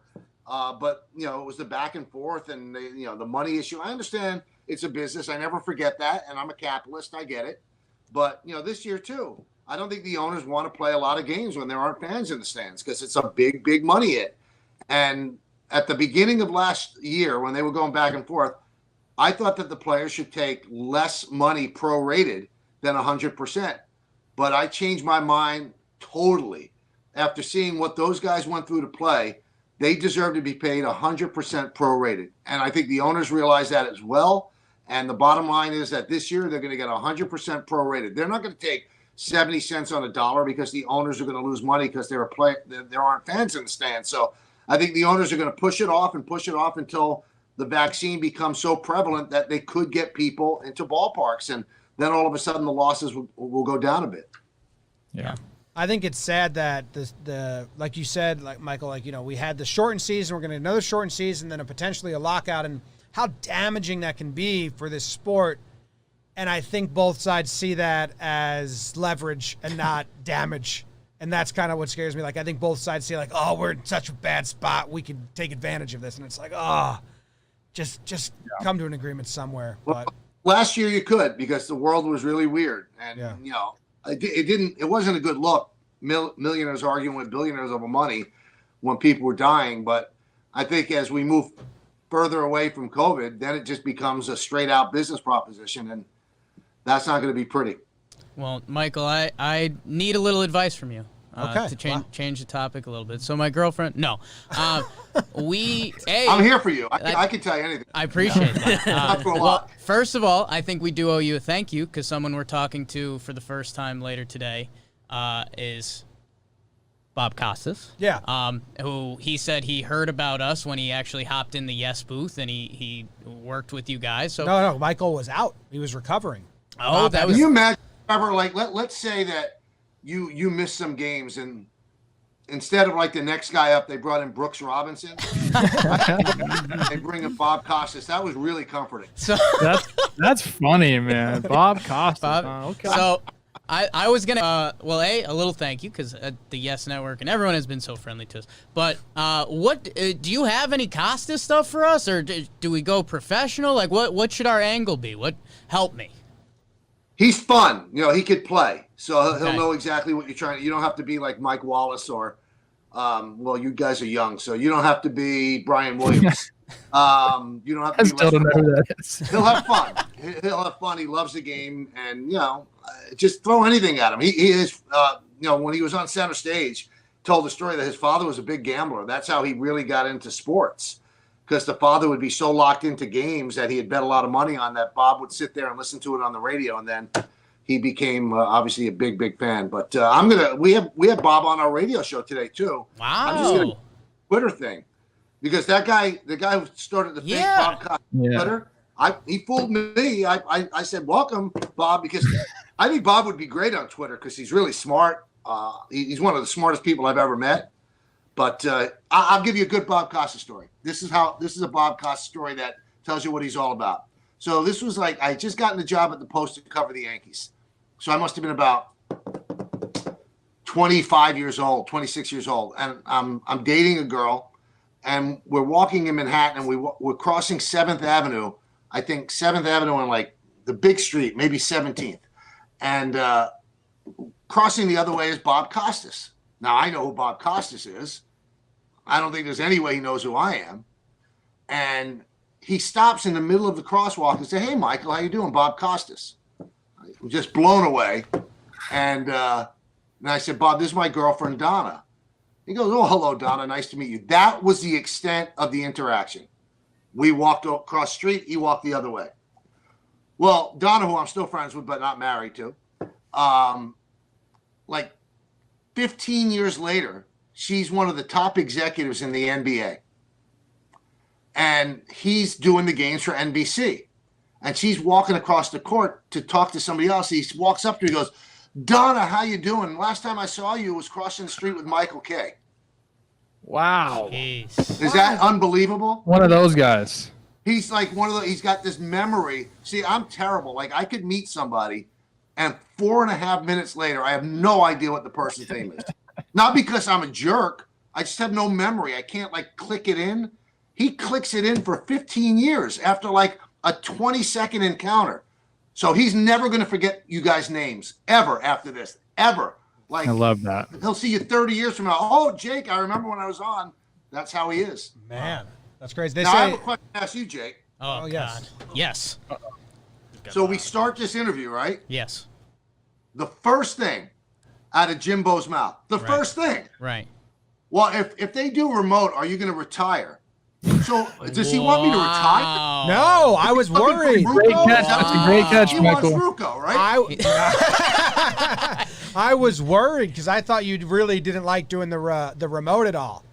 Speaker 5: But it was the back and forth and the money issue. I understand it's a business. I never forget that, and I'm a capitalist. I get it. But this year too, I don't think the owners want to play a lot of games when there aren't fans in the stands because it's a big, big money hit. And at the beginning of last year, when they were going back and forth, I thought that the players should take less money prorated than 100%. But I changed my mind totally after seeing what those guys went through to play. They deserve to be paid 100% prorated. And I think the owners realize that as well. And the bottom line is that this year they're going to get 100% prorated. They're not going to take 70 cents on a dollar because the owners are going to lose money because there aren't fans in the stands. So I think the owners are going to push it off until the vaccine becomes so prevalent that they could get people into ballparks. And then all of a sudden the losses will go down a bit.
Speaker 6: Yeah.
Speaker 1: I think it's sad that the like you said, like Michael, we had the shortened season. We're going to another shortened season, then potentially a lockout, and how damaging that can be for this sport. And I think both sides see that as leverage and not damage. And that's kind of what scares me. Like, I think both sides see we're in such a bad spot. We could take advantage of this. And it's just come to an agreement somewhere.
Speaker 5: Well,
Speaker 1: but
Speaker 5: last year you could because the world was really weird. And, it wasn't a good look. Millionaires arguing with billionaires over money when people were dying. But I think as we move further away from COVID, then it just becomes a straight out business proposition. And that's not going to be pretty.
Speaker 3: Well, Michael, I need a little advice from you to change the topic a little bit. So my girlfriend, I'm
Speaker 5: here for you. I can tell you anything.
Speaker 3: I appreciate that.
Speaker 5: Not for a lot.
Speaker 3: Well, first of all, I think we do owe you a thank you because someone we're talking to for the first time later today is Bob Costas.
Speaker 1: Yeah.
Speaker 3: Who he said he heard about us when he actually hopped in the Yes booth and he worked with you guys. So
Speaker 1: No, Michael was out. He was recovering.
Speaker 3: Oh, that was.
Speaker 5: Can you imagine, Trevor, let's say that you missed some games and instead of the next guy up, they brought in Brooks Robinson. They bring in Bob Costas. That was really comforting.
Speaker 3: So
Speaker 6: that's funny, man. Bob Costas. Okay.
Speaker 3: So I was going to, a little thank you because the Yes Network and everyone has been so friendly to us. But what do you have any Costas stuff for us or do we go professional? What should our angle be? Help me.
Speaker 5: He's fun. He could play. So he'll know exactly what you're trying to. You don't have to be like Mike Wallace or, you guys are young, so you don't have to be Brian Williams. You don't have to be.
Speaker 6: Still don't know who that is.
Speaker 5: He'll have fun. He'll have fun. He loves the game, and just throw anything at him. He is. When he was on center stage, told the story that his father was a big gambler. That's how he really got into sports. Because the father would be so locked into games that he had bet a lot of money on that Bob would sit there and listen to it on the radio, and then he became obviously a big, big fan. But we have Bob on our radio show today too.
Speaker 3: Wow!
Speaker 5: I'm just gonna Twitter thing because the guy who started the fake Bob Costas Twitter, he fooled me. I said welcome, Bob, because I think Bob would be great on Twitter because he's really smart. He's one of the smartest people I've ever met. But I'll give you a good Bob Costas story. This is a Bob Costas story that tells you what he's all about. So this was I just gotten the job at the Post to cover the Yankees. So I must have been about 25 years old, 26 years old. And I'm dating a girl, and we're walking in Manhattan, and we're crossing 7th Avenue. I think 7th Avenue and the big street, maybe 17th. And crossing the other way is Bob Costas. Now, I know who Bob Costas is. I don't think there's any way he knows who I am. And he stops in the middle of the crosswalk and says, "Hey, Michael, how you doing? Bob Costas." I'm just blown away. And I said, "Bob, this is my girlfriend, Donna." He goes, "Oh, hello, Donna. Nice to meet you." That was the extent of the interaction. We walked across the street. He walked the other way. Well, Donna, who I'm still friends with but not married to, 15 years later, she's one of the top executives in the NBA. And he's doing the games for NBC. and she's walking across the court to talk to somebody else. He walks up to her, he goes, Donna, how you doing? Last time I saw you was crossing the street with Michael Kay.
Speaker 6: Wow.
Speaker 3: Jeez.
Speaker 5: Is that unbelievable?
Speaker 6: One of those guys.
Speaker 5: He's like one of the, he's got this memory. See, I'm terrible. Like I could meet somebody and 4.5 minutes later, I have no idea what the person's name is. Not because I'm a jerk. I just have no memory. I can't like click it in. He clicks it in for 15 years after like a 20-second encounter. So he's never going to forget you guys' names ever after this, ever. Like
Speaker 6: I love that.
Speaker 5: He'll see you 30 years from now. Oh, Jake, I remember when I was on. That's how he is.
Speaker 1: Man, that's crazy. They
Speaker 5: Now, I have
Speaker 1: say,
Speaker 5: a question to ask you, Jake.
Speaker 3: Oh,
Speaker 1: yes.
Speaker 3: God. Yes.
Speaker 5: So we start this interview, right?
Speaker 3: Yes.
Speaker 5: The first thing out of Jimbo's mouth, the first thing.
Speaker 3: Right.
Speaker 5: Well, if they do remote, are you going to retire? So does he want me to retire?
Speaker 3: Wow.
Speaker 1: no, I was worried.
Speaker 6: Great catch. That's a great catch,
Speaker 5: He wants
Speaker 6: Michael.
Speaker 5: Ruocco, right?
Speaker 1: I was worried because I thought you really didn't like doing the remote at all.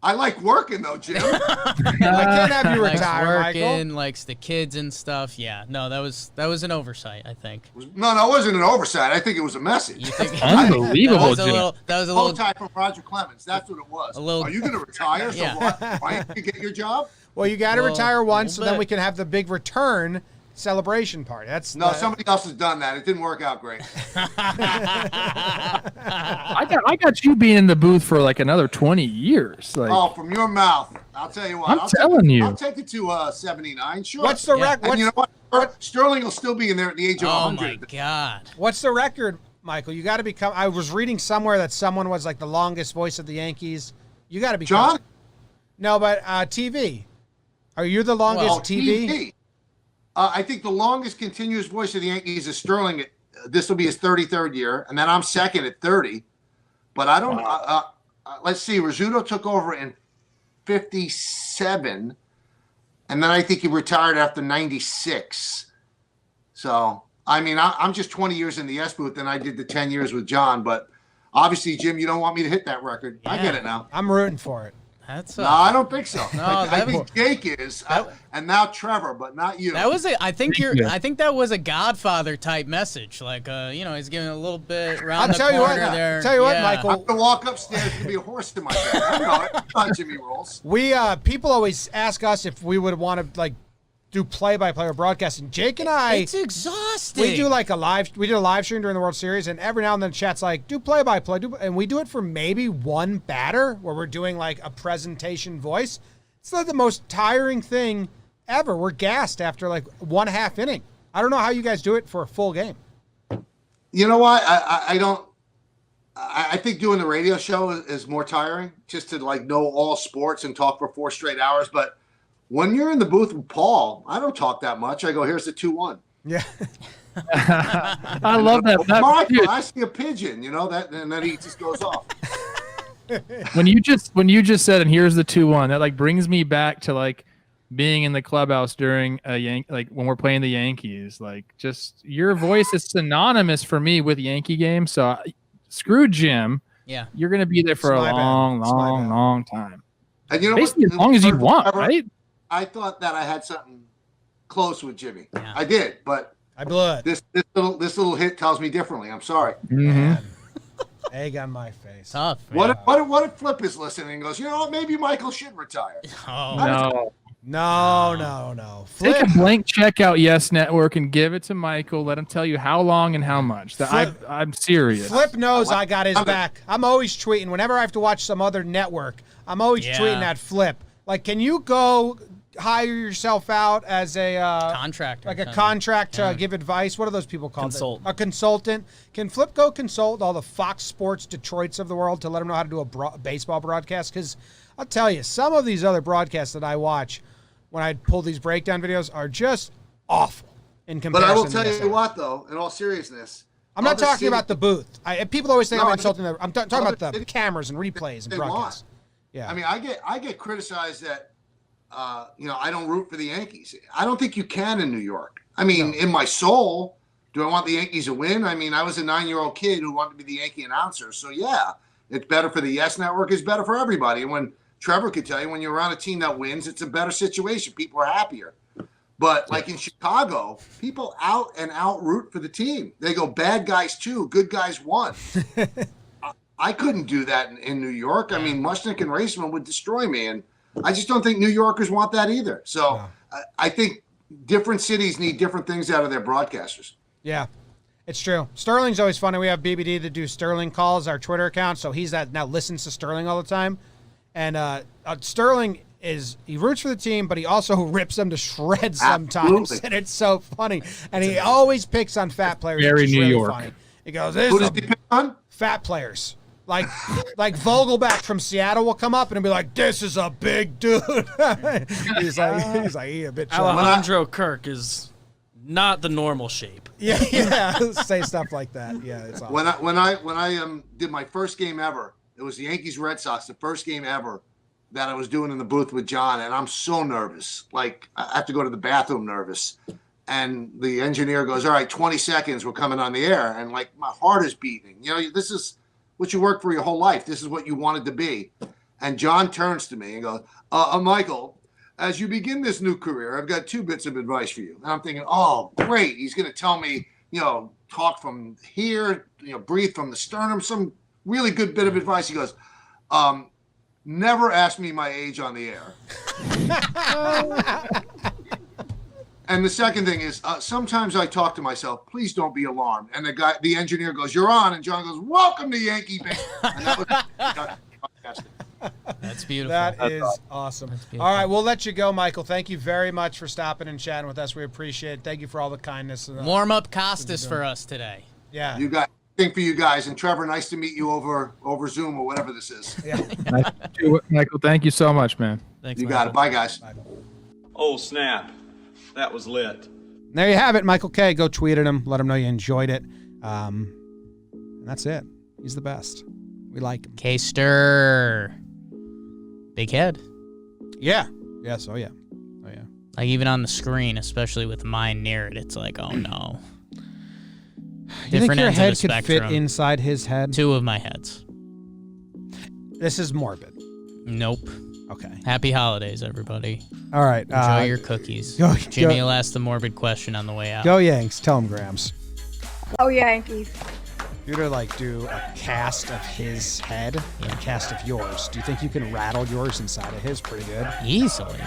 Speaker 5: I like working though, Jim.
Speaker 1: I can't have you
Speaker 3: Likes
Speaker 1: retire,
Speaker 3: working,
Speaker 1: Michael.
Speaker 3: likes the kids and stuff. Yeah. No, that was an oversight, I think.
Speaker 5: No, it wasn't an oversight. I think it was a message.
Speaker 3: You think
Speaker 6: Unbelievable,
Speaker 3: that was a
Speaker 6: Jim.
Speaker 3: little
Speaker 5: Hold tight from Roger Clemens. That's what it was.
Speaker 3: A little-
Speaker 5: Are you going to retire?
Speaker 3: Yeah.
Speaker 5: So what? Right? You get your job?
Speaker 1: Well, you got to
Speaker 3: Well,
Speaker 1: retire once, so
Speaker 3: little
Speaker 1: then we
Speaker 3: bit.
Speaker 1: can have the big return celebration party. That's
Speaker 5: No, somebody else has done that. It didn't work out great.
Speaker 6: I got you being in the booth for like another 20 years. Like,
Speaker 5: Oh, from your mouth. I'll tell you what.
Speaker 6: I'm telling you.
Speaker 5: I'll take it to 79. Sure.
Speaker 1: What's the
Speaker 3: Yeah.
Speaker 5: And you know what? Sterling will still be in there at the age of
Speaker 3: Oh
Speaker 5: 100.
Speaker 3: my God.
Speaker 1: What's the record, Michael? You got to become. I was reading somewhere that someone was like the longest voice of the Yankees. You got to become.
Speaker 5: John?
Speaker 1: No, but TV. Are you the longest
Speaker 5: Well,
Speaker 1: TV?
Speaker 5: I think the longest continuous voice of the Yankees is Sterling. This will be his 33rd year, and then I'm second at 30. But I don't. Let's see. Rizzuto took over in 57, and then I think he retired after 96. So I mean, I'm just 20 years in the S booth, and I did the 10 years with John. But obviously, Jim, you don't want me to hit that record. I get it now.
Speaker 1: I'm rooting for it.
Speaker 3: That's
Speaker 5: No, I don't think so.
Speaker 3: No,
Speaker 5: I think Jake is, and now Trevor, but not you.
Speaker 3: That was I think
Speaker 6: you.
Speaker 3: I think that was a Godfather type message. Like he's giving a little bit around
Speaker 1: I'll
Speaker 3: the
Speaker 1: tell you what.
Speaker 3: corner there.
Speaker 1: Tell you what,
Speaker 3: Yeah.
Speaker 1: Michael.
Speaker 5: I'm gonna walk upstairs and be a horse to my bed. I know it. That's how Jimmy rolls.
Speaker 1: We people always ask us if we would want to like do play-by-play or broadcasting. Jake and I,
Speaker 3: It's exhausting.
Speaker 1: we do like a live. We did a live stream during the World Series, and every now and then, chat's like, do play-by-play, and we do it for maybe one batter where we're doing like a presentation voice. It's like the most tiring thing ever. We're gassed after like 1/2 inning. I don't know how you guys do it for a full game.
Speaker 5: You know what? I don't. I think doing the radio show is more tiring, just to like know all sports and talk for 4 straight hours. But when you're in the booth with Paul, I don't talk that much. I go, here's the 2-1.
Speaker 1: Yeah.
Speaker 6: I love that.
Speaker 5: Michael, I see a pigeon, that, and then he just goes off.
Speaker 6: When you just said, and here's the 2-1, that like brings me back to like being in the clubhouse during like when we're playing the Yankees. Like just your voice is synonymous for me with Yankee games. So screw Jim.
Speaker 3: Yeah.
Speaker 6: You're gonna be there for a
Speaker 1: It's my bad.
Speaker 6: long,
Speaker 1: It's my
Speaker 6: long,
Speaker 1: bad.
Speaker 6: long time.
Speaker 5: And you know
Speaker 6: Basically,
Speaker 5: what?
Speaker 6: as long as you want,
Speaker 5: Trevor,
Speaker 6: right?
Speaker 5: I thought that I had something close with Jimmy.
Speaker 3: Yeah.
Speaker 5: I did, but
Speaker 1: I blew it.
Speaker 5: this little hit tells me differently. I'm sorry.
Speaker 6: Mm-hmm.
Speaker 1: Egg on my face.
Speaker 3: Tough. Man.
Speaker 5: What if Flip is listening and goes, you know what? Maybe Michael should retire.
Speaker 3: Oh.
Speaker 6: No.
Speaker 1: No.
Speaker 6: Take
Speaker 1: Flip.
Speaker 6: a blank check out Yes Network and give it to Michael. Let him tell you how long and how much. I'm serious.
Speaker 1: Flip knows I got his back. I'm always tweeting. Whenever I have to watch some other network, I'm always
Speaker 3: Yeah.
Speaker 1: tweeting at Flip. Like, can you go hire yourself out as a
Speaker 3: Contractor.
Speaker 1: like a contract to give advice? What are those people called?
Speaker 4: Consultant.
Speaker 1: A consultant. Can Flip go consult all the Fox Sports Detroits of the world to let them know how to do a baseball broadcast? Because I'll tell you, some of these other broadcasts that I watch when I pull these breakdown videos are just awful in
Speaker 5: But
Speaker 1: comparison.
Speaker 5: I will
Speaker 1: to
Speaker 5: tell
Speaker 1: this.
Speaker 5: you what, though, in all seriousness,
Speaker 1: I'm not
Speaker 5: other
Speaker 1: talking
Speaker 5: cities-
Speaker 1: about the booth. People always think
Speaker 5: No,
Speaker 1: I'm
Speaker 5: I
Speaker 1: insulting them. I'm talking
Speaker 5: other
Speaker 1: about the
Speaker 5: cities-
Speaker 1: cameras and replays and
Speaker 5: they
Speaker 1: broadcasts.
Speaker 5: want.
Speaker 1: Yeah.
Speaker 5: I mean, I get criticized that I don't root for the Yankees. I don't think you can in New York. I mean, in my soul, do I want the Yankees to win? I mean, I was a 9-year-old kid who wanted to be the Yankee announcer. So yeah, it's better for the Yes Network. It's better for everybody. And when Trevor could tell you, when you're around a team that wins, it's a better situation. People are happier. But like in Chicago, people out and out root for the team. They go bad guys 2, good guys 1. I couldn't do that in New York. I mean, Mushnick and Raceman would destroy me. And I just don't think New Yorkers want that either. So I think different cities need different things out of their broadcasters.
Speaker 1: Yeah, it's true. Sterling's always funny. We have BBD that do Sterling calls, our Twitter account. So he's that now listens to Sterling all the time. And Sterling he roots for the team, but he also rips them to shreds sometimes.
Speaker 5: Absolutely.
Speaker 1: And it's so funny. And he always picks on fat players.
Speaker 6: Very
Speaker 1: which is
Speaker 6: New
Speaker 1: really
Speaker 6: York.
Speaker 1: Funny. He goes,
Speaker 5: Who does he pick on?
Speaker 1: fat players. Like Vogelback from Seattle will come up and be like, "This is a big dude." he's like, "Yeah, a bit."
Speaker 4: Alejandro Kirk is not the normal shape.
Speaker 1: Yeah, say stuff like that. Yeah, it's awesome.
Speaker 5: When I did my first game ever, it was the Yankees Red Sox, the first game ever that I was doing in the booth with John, and I'm so nervous. Like I have to go to the bathroom nervous. And the engineer goes, "All right, 20 seconds, we're coming on the air." And like my heart is beating. You know, this is what you worked for your whole life. This is what you wanted to be. And John turns to me and goes, "Michael, as you begin this new career, I've got 2 bits of advice for you." And I'm thinking, oh, great. He's going to tell me, talk from here, breathe from the sternum, some really good bit of advice. He goes, never ask me my age on the air. And the second thing is, sometimes I talk to myself, please don't be alarmed. And the engineer goes, "You're on." And John goes, "Welcome to Yankee Band." And that was fantastic.
Speaker 3: That's beautiful.
Speaker 1: That is awesome. All right, we'll let you go, Michael. Thank you very much for stopping and chatting with us. We appreciate it. Thank you for all the kindness.
Speaker 3: Warm up Costas for us today.
Speaker 1: Yeah.
Speaker 5: You got thing for you guys. And Trevor, nice to meet you over Zoom or whatever this is.
Speaker 1: Yeah.
Speaker 6: Nice to meet you, Michael, thank you so much, man.
Speaker 3: Thanks,
Speaker 5: You got it. Bye, guys. Bye.
Speaker 9: Oh, snap. That was lit.
Speaker 1: There you have it, Michael K. Go tweet at him. Let him know you enjoyed it. And that's it. He's the best. We like him.
Speaker 3: Kayster. Big head.
Speaker 1: Yeah. Yes. Oh, yeah. Oh, yeah.
Speaker 3: Like, even on the screen, especially with mine near it, it's like, oh, no.
Speaker 1: You think your
Speaker 3: ends of
Speaker 1: head
Speaker 3: the
Speaker 1: could
Speaker 3: spectrum.
Speaker 1: fit inside his head?
Speaker 3: 2 of my heads.
Speaker 1: This is morbid.
Speaker 3: Nope.
Speaker 1: Okay.
Speaker 3: Happy holidays, everybody.
Speaker 1: All right.
Speaker 3: Enjoy your cookies. Jimmy will ask the morbid question on the way out.
Speaker 1: Go Yanks. Tell him, Grams.
Speaker 10: Oh, Yankees.
Speaker 1: If you were to do a cast of his head and a cast of yours, do you think you can rattle yours inside of his pretty good?
Speaker 3: Easily.